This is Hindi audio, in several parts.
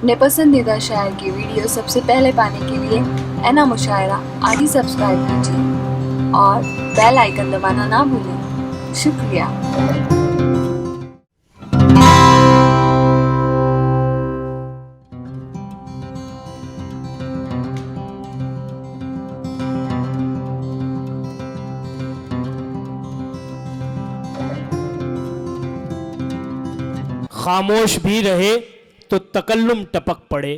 अपने पसंदीदा शायर की वीडियो सबसे पहले पाने के लिए एना मुशायरा आज ही सब्सक्राइब कीजिए और बेल आइकन दबाना ना भूलें। शुक्रिया। खामोश भी रहे तो तकल्लुम टपक पड़े,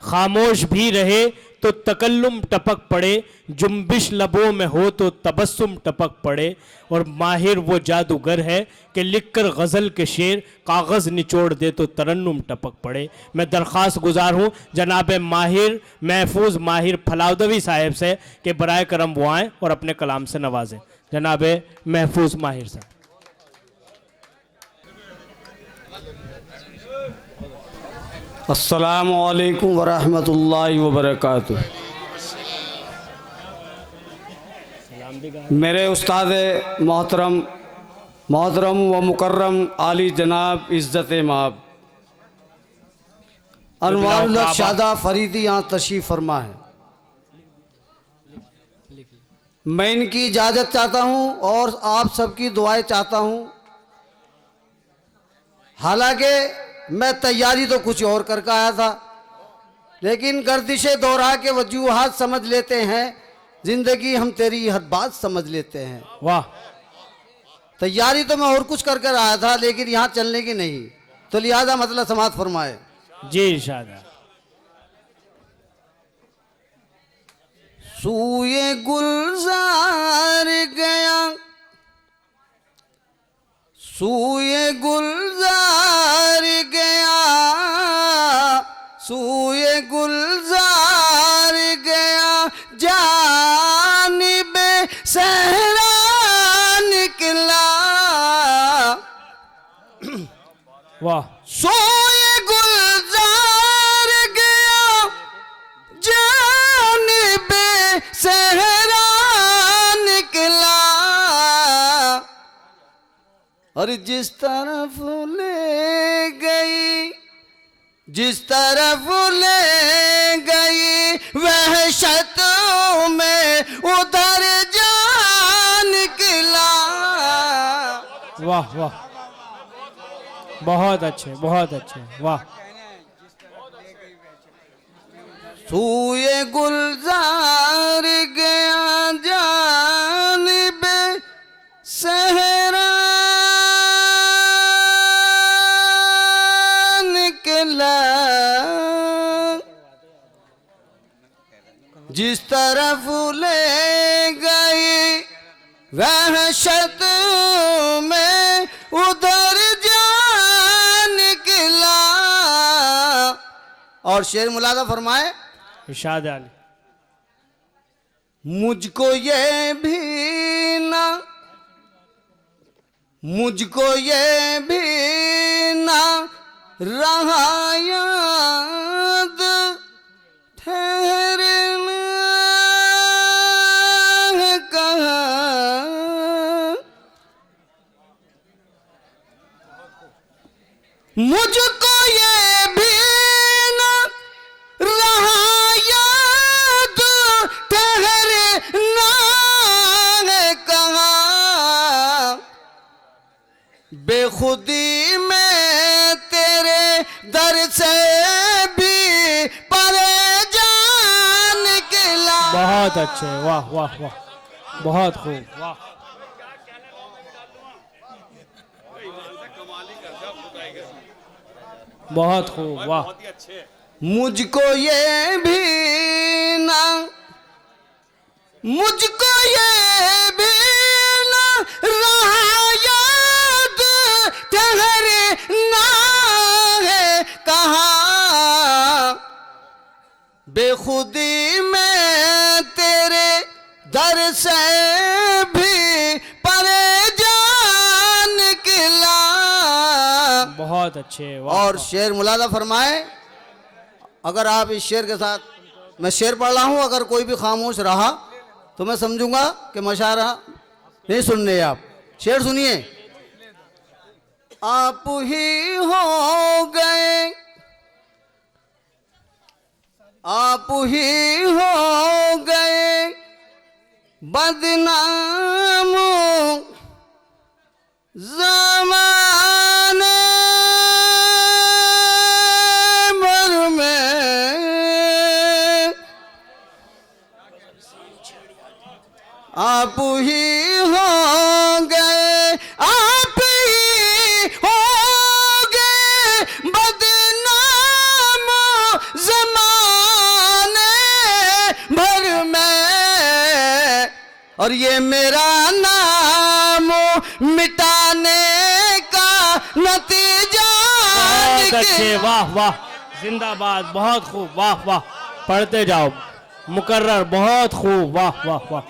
खामोश भी रहे तो तकल्लुम टपक पड़े, जुम्बिश लबों में हो तो तबस्सुम टपक पड़े। और माहिर वो जादूगर है कि लिखकर गज़ल के शेर कागज़ निचोड़ दे तो तरन्नुम टपक पड़े। मैं दरख्वास्त गुजार हूँ जनाब माहिर महफूज माहिर फलाउदवी साहब से कि बराए करम वो आएँ और अपने कलाम से नवाजें। जनाब महफूज माहिर साहब। अस्सलामु अलैकुम वरहमतुल्लाहि वबरकातुह। मेरे उस्ताद मोहतरम व मुकर्रम आली जनाब इज़्ज़त माब अनवारुल्लाह शादा फरीदी यहाँ तशरीफ़ फरमा है। मैं इनकी इजाज़त चाहता हूँ और आप सबकी दुआएं चाहता हूँ। हालांकि मैं तैयारी तो कुछ और करके आया था, लेकिन गर्दिशे दोहरा के वजूहात समझ लेते हैं, जिंदगी हम तेरी हर बात समझ लेते हैं। वाह। तैयारी तो मैं और कुछ कर कर आया था, लेकिन यहाँ चलने की नहीं, तो लिहाजा मतलब समात फरमाए। जी इरशाद। सूए गुलजार गया, सूए गुलजार गया, सूए गुलजार गया, जानिबे सहरा निकला। वाह। सोए गुलजार गया, जानिबे सहरा निकला। और जिस तरफ ले गई, जिस तरफ ले गई वहशत में उधर जा निकला। वाह वाह, बहुत अच्छे बहुत अच्छे। वाह। सूए गुलजार गया, जानिबे सहरा निकला। जिस तरफ ले गई वहशत में उधर जा निकला। और शेर मुलादा फरमाए इरशाद आली। मुझको ये भी ना, मुझको ये भी ना रहा याद, ठहरना है कहाँ। मुझको ये भी ना रहा याद, ठहरना है कहाँ। बेखुदी में तेरे दर से भी परेशान निकला। बहुत अच्छे। वाह वाह वाह, बहुत खूब। वाह। बहुत खूब। वाह। मुझको ये भी ना, मुझको ये भी ना रहा याद, ठहरना है कहाँ। बेखुदी में तेरे दर से भी परेशान निकला। बहुत अच्छे। वाह। और शेर मुलादा फरमाए। अगर आप इस शेर के साथ, मैं शेर पढ़ रहा हूँ, अगर कोई भी खामोश रहा तो मैं समझूंगा कि मशारा नहीं सुन रहे आप। शेर सुनिए। आप ही हो गए आप ही हो गए बदनाम ज़माने भर में, आप ही हो गए, आप ही हो गए बदनाम ज़माने भर में, और ये मेरा नाम मिटाने का नतीजा बहुत अच्छे, वाह वाह, जिंदाबाद, बहुत खूब, वाह वाह, पढ़ते जाओ, मुकर्रर, बहुत खूब, वाह वाह वाह।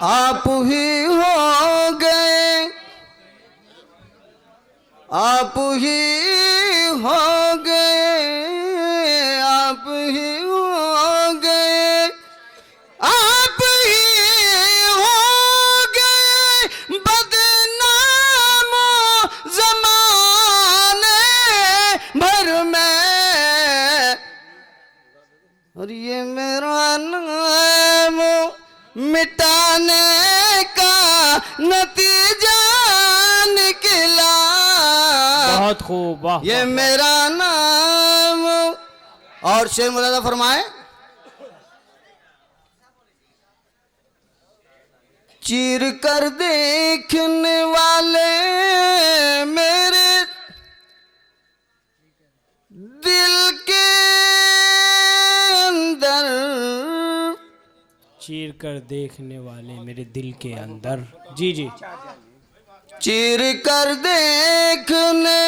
आप ही हो गए, आप ही हो गए, आप ही हो गए, आप ही हो गए बदनाम ज़माने भर में, और ये मेरा नाम मिटाने का नतीजा निकला, बहुत खूब, वाह ये मेरा नाम। और शेर मुलादा फरमाए। चीर कर देखने वाले मेरे दिल के अंदर, चीर कर देखने वाले मेरे दिल के अंदर, जी जी, चीर कर देखने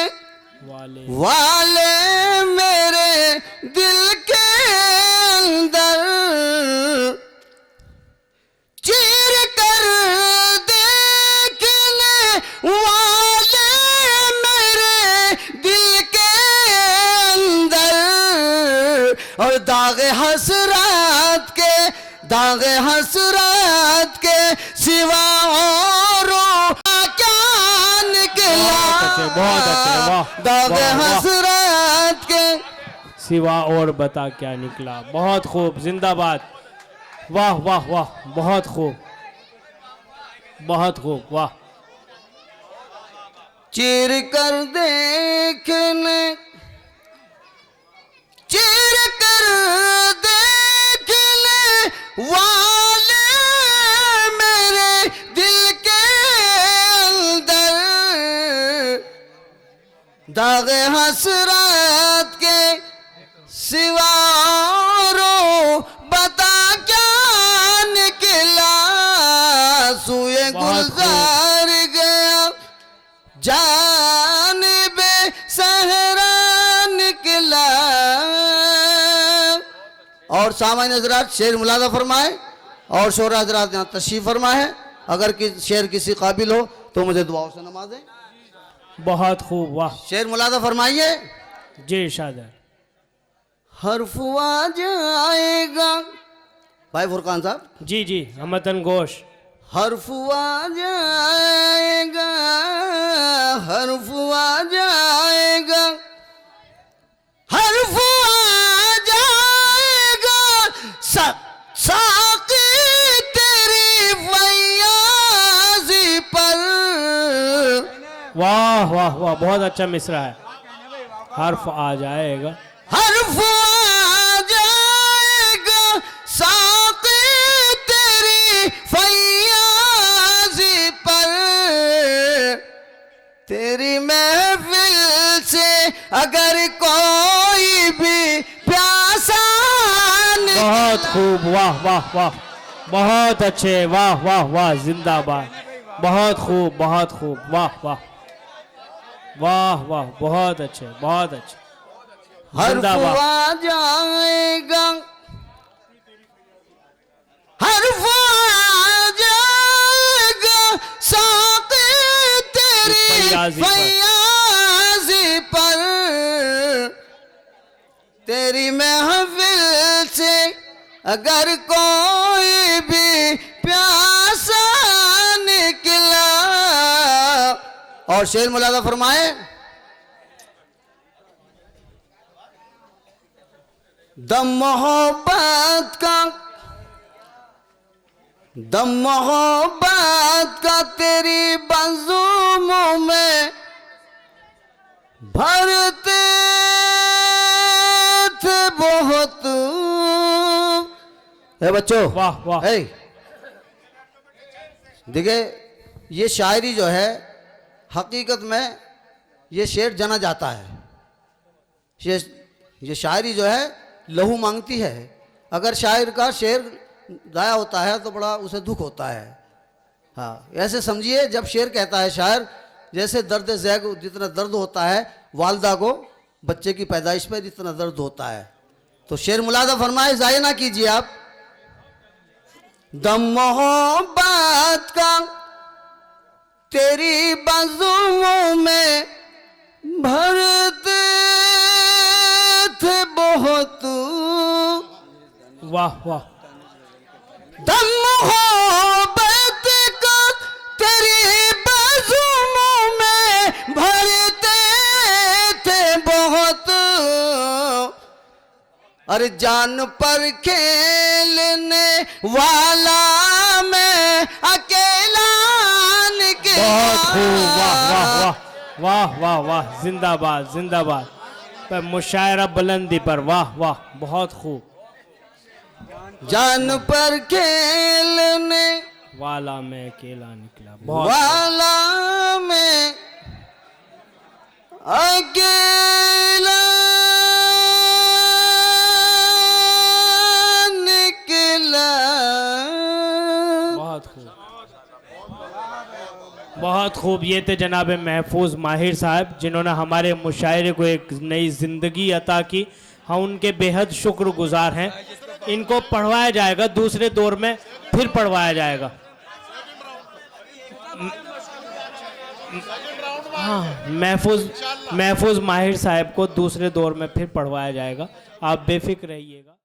वाले वाले मेरे दिल के अंदर, चीर कर देखने वाले मेरे दिल के अंदर, और दागे हसरत के, दागे हसरत के सिवा और क्या निकला, बहुत अच्छे, वाह, दागे वाह, वाह। हसरत के सिवा और बता क्या निकला, बहुत खूब, जिंदाबाद, वाह वाह वाह, बहुत खूब, बहुत खूब, वाह। चीर कर देखने, चीर कर देखने वाले मेरे दिल के अंदर, दागे हसरत के सिवा औरों बता क्या निकला, सुए गुलजार गया जानिबे सहरा निकला। और सामान्य हजरात शेर मुलादा फरमाए, और शोरा हजरात यहाँ तशरीफ फरमाए। अगर शेर किसी काबिल हो तो मुझे दुआओं से नवाजें। बहुत खूब, वाह, शेर मुलादा फरमाइए। जी इरशाद। हर्फ आ जाएगा, भाई फुरकान साहब, जी जी, हमतन गोश, हर्फ आ जाएगा, हर्फ आ जाएगा, हर्फ आ जाएगा, साक़ी तेरी फयाज़ी पर। वाह वाह वाह, बहुत अच्छा मिसरा है, हर्फ आ जाएगा, हर्फ आ जाएगा, साक़ी तेरी फयाज़ी पर, तेरी महफिल से अगर कोई भी प्यासा निकला। बहुत खूब, वाह वाह वाह, बहुत अच्छे, वाह वाह वाह, जिंदाबाद, बहुत खूब, बहुत खूब, वाह वाह वाह वाह, बहुत अच्छे, बहुत अच्छे, हर्फ आ जाएगा, हर्फ आ जाएगा, साक़ी तेरी फयाज़ी पर, तेरी महफिल से अगर कोई भी प्यासा निकला, और शेर मुलादा फरमाए। दम मोहब्बत का तेरी बाजुओं में भरते थे बहुत। बच्चों वाह वाह। देखिए ये शायरी जो है हकीकत में ये शेर जाना जाता है। ये शायरी जो है लहू मांगती है। अगर शायर का शेर ज़ाया होता है तो बड़ा उसे दुख होता है। हाँ, ऐसे समझिए जब शेर कहता है शायर, जैसे दर्द ज़ैग जितना दर्द होता है वालदा को बच्चे की पैदाइश पर जितना दर्द होता है। तो शेर मुलादा फरमाए, ज़ाया ना कीजिए आप। दम मोहब्बत का तेरी बाजुओं में भरते थे बहुत। वाह वाह। दम मोहब्बत का तेरी बाजुओं में भरते थे बहुत। अरे जान पर खेलने वाला मैं अकेला निकला। बहुत खूब। वाह वाह वाह वाह वाह वाह। जिंदाबाद जिंदाबाद। पर मुशायरा बुलंदी पर। वाह वाह, बहुत खूब। जान पर खेलने वाला मैं अकेला निकला। बहुत वाला मैं अकेला निकला। बहुत खूब बहुत खूब। ये थे जनाब महफूज माहिर साहब, जिन्होंने हमारे मुशायरे को एक नई ज़िंदगी अता की। हम उनके बेहद शुक्रगुजार हैं। इनको पढ़वाया जाएगा दूसरे दौर में, फिर पढ़वाया जाएगा। हाँ, महफूज माहिर साहब को दूसरे दौर में फिर पढ़वाया जाएगा। आप बेफिक्र रहिएगा।